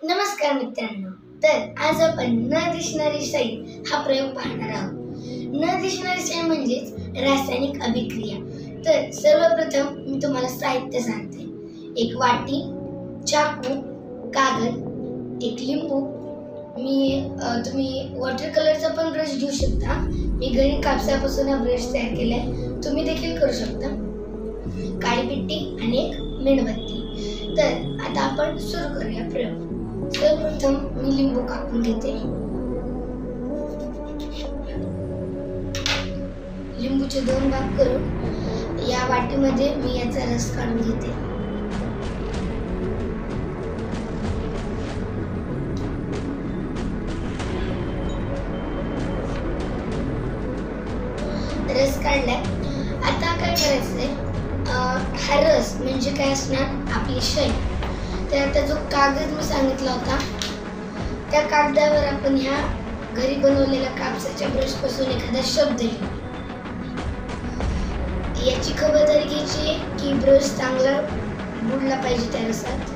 नमस्कार मित्रांनो, तर आज आपण न दिसणारी सई हा प्रयोग पाहणार आहोत. न दिसणारी सई म्हणजेच रासायनिक अभिक्रिया. तर सर्वप्रथम मी तुम्हाला साहित्य सांगते. एक वाटी, चाकू, कागद, एक लिंबू. तुम्ही वॉटर कलरचा पण ब्रश घेऊ शकता. मी घरी कापसापासून हा ब्रश तयार केलाय, तुम्ही देखील करू शकता. काळी पिट्टी आणि एक मेणबत्ती. तर आता आपण सुरू करूया प्रयोग. सर्वप्रथम मी लिंबू कापून घेते. लिंबूचे 2 भाग करून या वाटीमध्ये मी याचा रस काढून घेते. रस काढलाय. आता काय करायचंय, हा रस म्हणजे काय असणार, आपली सई. तर आता जो कागद मी सांगितला होता, त्या कागदावर आपण ह्या घरी बनवलेल्या कापसाच्या ब्रश पासून एखादा शब्द लिहू. याची खबरदारी घ्यायची की ब्रश चांगला बुडला पाहिजे त्या रसात.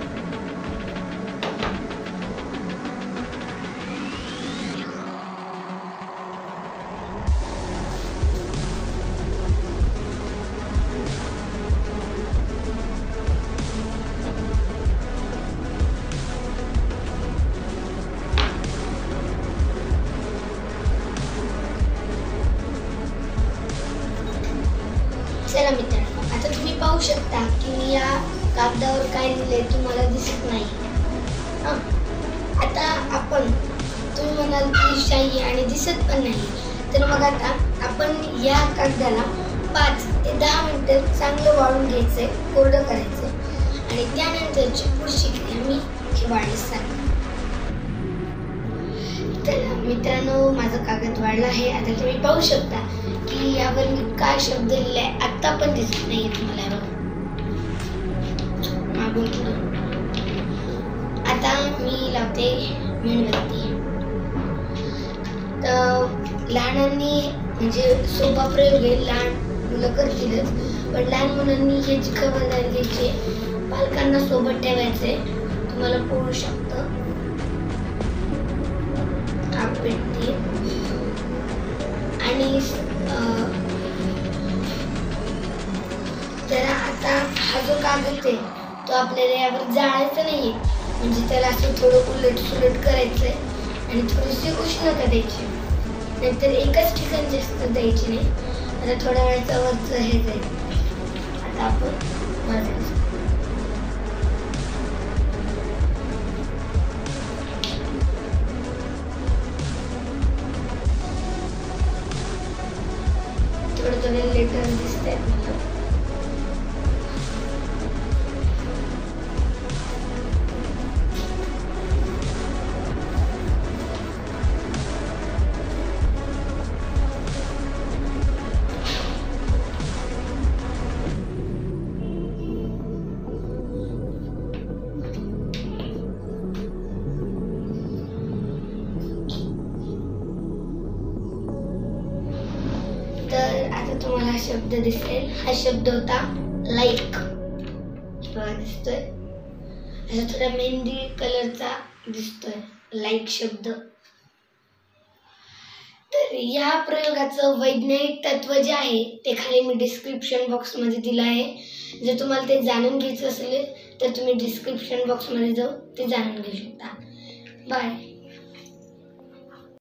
चला मित्रांनो, आता तुम्ही पाहू शकता की मी या कागदावर काय लिहिलंय तुम्हाला दिसत नाही. आता तुम्ही म्हणाल की शाई आणि दिसत पण नाही, तर मग आता आपण या कागदाला 5 ते 10 मिनिटं चांगलं वाळून घ्यायचंय, कोरडं करायचंय आणि त्यानंतरची पुढची क्रिया मी वाळण्यास सांगते. चला मित्रांनो, माझा कागद वाळला आहे. आता तुम्ही पाहू शकता की यावर मी काय शब्द लिहिलाय आता पण दिसत नाहीये तुम्हाला. मागून पुढं. आता मी लावते मेणबत्ती. तर लहानांनी म्हणजे सोपा प्रयोग आहे, लहान मुलं करतीलच, पण लहान मुलांनी ह्याची खबरदारी घ्यायची, पालकांना सोबत ठेवायचे. तुम्हाला पोळू शकतं. पेट्टी आणि तर आता हा जो कागद आहे तो आपल्याला यावर जाळायचा नाहीये, म्हणजे त्याला असं थोडं उलट सुलट करायचंय आणि थोडीशी उष्णता द्यायची, नाहीतर एकाच ठिकाणी जास्त द्यायची नाही. आता थोड्या वेळाचा वरच हे जाईल. आता आपण थोडे लेटर दिसते मला. तर आता तुम्हाला हा शब्द दिसेल. हा शब्द होता लाईक. दिसतोय असा थोडा मेहंदी कलरचा दिसतोय लाईक शब्द. तर या प्रयोगाचं वैज्ञानिक तत्व जे आहे ते खाली मी डिस्क्रिप्शन बॉक्स मध्ये दिलं आहे. जर तुम्हाला ते जाणून घ्यायचं असेल तर तुम्ही डिस्क्रिप्शन बॉक्स मध्ये जाऊन ते जाणून घेऊ शकता. बाय.